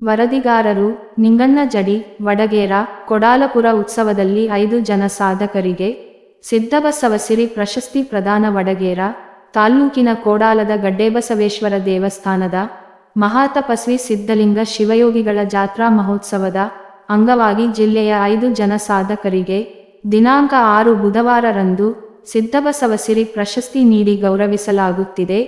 ವರದಿಗಾರರು ನಿಂಗಣ್ಣ ಜಡಿ, ವಡಗೇರ, ಕೊಡಾಲಪುರ ಉತ್ಸವದಲ್ಲಿ 5 ಜನ ಸಾಧಕರಿಗೆ ಸಿದ್ದಬಸವ ಸಿರಿ ಪ್ರಶಸ್ತಿ ಪ್ರದಾನ. ವಡಗೇರ ತಾಲ್ಲೂಕಿನ ಕೋಡಾಲದ ಗಡ್ಡೆಬಸವೇಶ್ವರ ದೇವಸ್ಥಾನದ ಮಹಾತಪಸ್ವಿ ಸಿದ್ಧಲಿಂಗ ಶಿವಯೋಗಿಗಳ ಜಾತ್ರಾ ಮಹೋತ್ಸವದ ಅಂಗವಾಗಿ ಜಿಲ್ಲೆಯ 5 ಜನ ಸಾಧಕರಿಗೆ ದಿನಾಂಕ 6 ಬುಧವಾರರಂದು ಸಿದ್ದಬಸವ ಸಿರಿ ಪ್ರಶಸ್ತಿ ನೀಡಿ ಗೌರವಿಸಲಾಗುತ್ತಿದೆ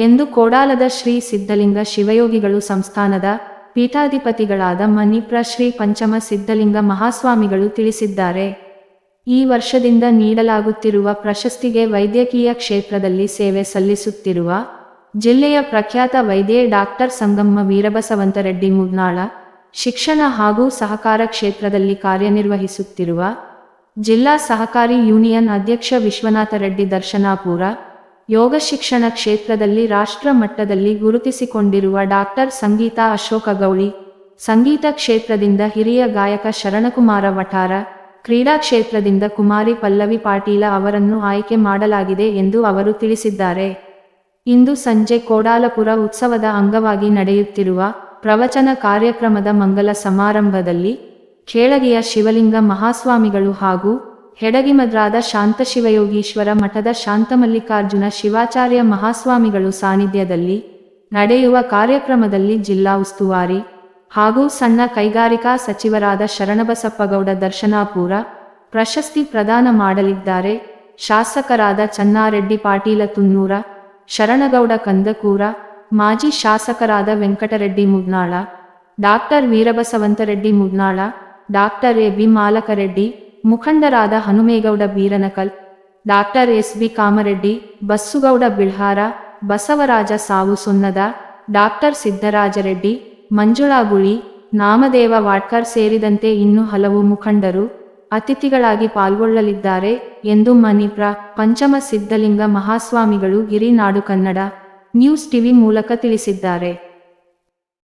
ಎಂದು ಕೋಡಾಲದ ಶ್ರೀ ಸಿದ್ಧಲಿಂಗ ಶಿವಯೋಗಿಗಳು ಸಂಸ್ಥಾನದ ಪೀಠಾಧಿಪತಿಗಳಾದ ಮಣಿಪ್ರ ಶ್ರೀ ಪಂಚಮ ಸಿದ್ಧಲಿಂಗ ಮಹಾಸ್ವಾಮಿಗಳು ತಿಳಿಸಿದ್ದಾರೆ. ಈ ವರ್ಷದಿಂದ ನೀಡಲಾಗುತ್ತಿರುವ ಪ್ರಶಸ್ತಿಗೆ ವೈದ್ಯಕೀಯ ಕ್ಷೇತ್ರದಲ್ಲಿ ಸೇವೆ ಸಲ್ಲಿಸುತ್ತಿರುವ ಜಿಲ್ಲೆಯ ಪ್ರಖ್ಯಾತ ವೈದ್ಯೆ ಡಾಕ್ಟರ್ ಸಂಗಮ್ಮ ವೀರಬಸವಂತರೆಡ್ಡಿ ಮುದ್ನಾಳ, ಶಿಕ್ಷಣ ಹಾಗೂ ಸಹಕಾರ ಕ್ಷೇತ್ರದಲ್ಲಿ ಕಾರ್ಯನಿರ್ವಹಿಸುತ್ತಿರುವ ಜಿಲ್ಲಾ ಸಹಕಾರಿ ಯೂನಿಯನ್ ಅಧ್ಯಕ್ಷ ವಿಶ್ವನಾಥ ರೆಡ್ಡಿ ದರ್ಶನಾಪುರ, ಯೋಗ ಶಿಕ್ಷಣ ಕ್ಷೇತ್ರದಲ್ಲಿ ರಾಷ್ಟ್ರ ಮಟ್ಟದಲ್ಲಿ ಗುರುತಿಸಿಕೊಂಡಿರುವ ಡಾಕ್ಟರ್ ಸಂಗೀತಾ ಅಶೋಕ ಗೌಳಿ, ಸಂಗೀತ ಕ್ಷೇತ್ರದಿಂದ ಹಿರಿಯ ಗಾಯಕ ಶರಣಕುಮಾರ ವಠಾರ, ಕ್ರೀಡಾ ಕ್ಷೇತ್ರದಿಂದ ಕುಮಾರಿ ಪಲ್ಲವಿ ಪಾಟೀಲ ಅವರನ್ನು ಆಯ್ಕೆ ಮಾಡಲಾಗಿದೆ ಎಂದು ಅವರು ತಿಳಿಸಿದ್ದಾರೆ. ಇಂದು ಸಂಜೆ ಕೋಡಾಲಪುರ ಉತ್ಸವದ ಅಂಗವಾಗಿ ನಡೆಯುತ್ತಿರುವ ಪ್ರವಚನ ಕಾರ್ಯಕ್ರಮದ ಮಂಗಲ ಸಮಾರಂಭದಲ್ಲಿ ಖೇಳಗಿಯ ಶಿವಲಿಂಗ ಮಹಾಸ್ವಾಮಿಗಳು ಹಾಗೂ ಹೆಡಗಿಮದ್ರಾದ ಶಾಂತಶಿವಯೋಗೀಶ್ವರ ಮಠದ ಶಾಂತಮಲ್ಲಿಕಾರ್ಜುನ ಶಿವಾಚಾರ್ಯ ಮಹಾಸ್ವಾಮಿಗಳು ಸಾನ್ನಿಧ್ಯದಲ್ಲಿ ನಡೆಯುವ ಕಾರ್ಯಕ್ರಮದಲ್ಲಿ ಜಿಲ್ಲಾ ಉಸ್ತುವಾರಿ ಹಾಗೂ ಸಣ್ಣ ಕೈಗಾರಿಕಾ ಸಚಿವರಾದ ಶರಣಬಸಪ್ಪಗೌಡ ದರ್ಶನಾಪುರ ಪ್ರಶಸ್ತಿ ಪ್ರದಾನ ಮಾಡಲಿದ್ದಾರೆ. ಶಾಸಕರಾದ ಚನ್ನಾರೆಡ್ಡಿ ಪಾಟೀಲ ತುನ್ನೂರ, ಶರಣಗೌಡ ಕಂದಕೂರ, ಮಾಜಿ ಶಾಸಕರಾದ Venkatareddy Mudnal, doctor Veerabasavantareddy Mudnal, doctor A B Malakareddy, ಮುಖಂಡರಾದ Hanumegouda Beeranakal, doctor S B Kamareddy, Bassugouda Bilhar, Basavaraj Savu Sonnad, doctor Siddarajareddy, Manjula Guli, Namdev Wadkar ಸೇರಿದಂತೆ ಇನ್ನೂ ಹಲವು ಮುಖಂಡರು ಅತಿಥಿಗಳಾಗಿ ಪಾಲ್ಗೊಳ್ಳಲಿದ್ದಾರೆ ಎಂದು ಮಣಿಪ್ರ ಪಂಚಮ ಸಿದ್ಧಲಿಂಗ ಮಹಾಸ್ವಾಮಿಗಳು ಗಿರಿನಾಡು ಕನ್ನಡ ನ್ಯೂಸ್ ಟಿವಿ ಮೂಲಕ ತಿಳಿಸಿದ್ದಾರೆ.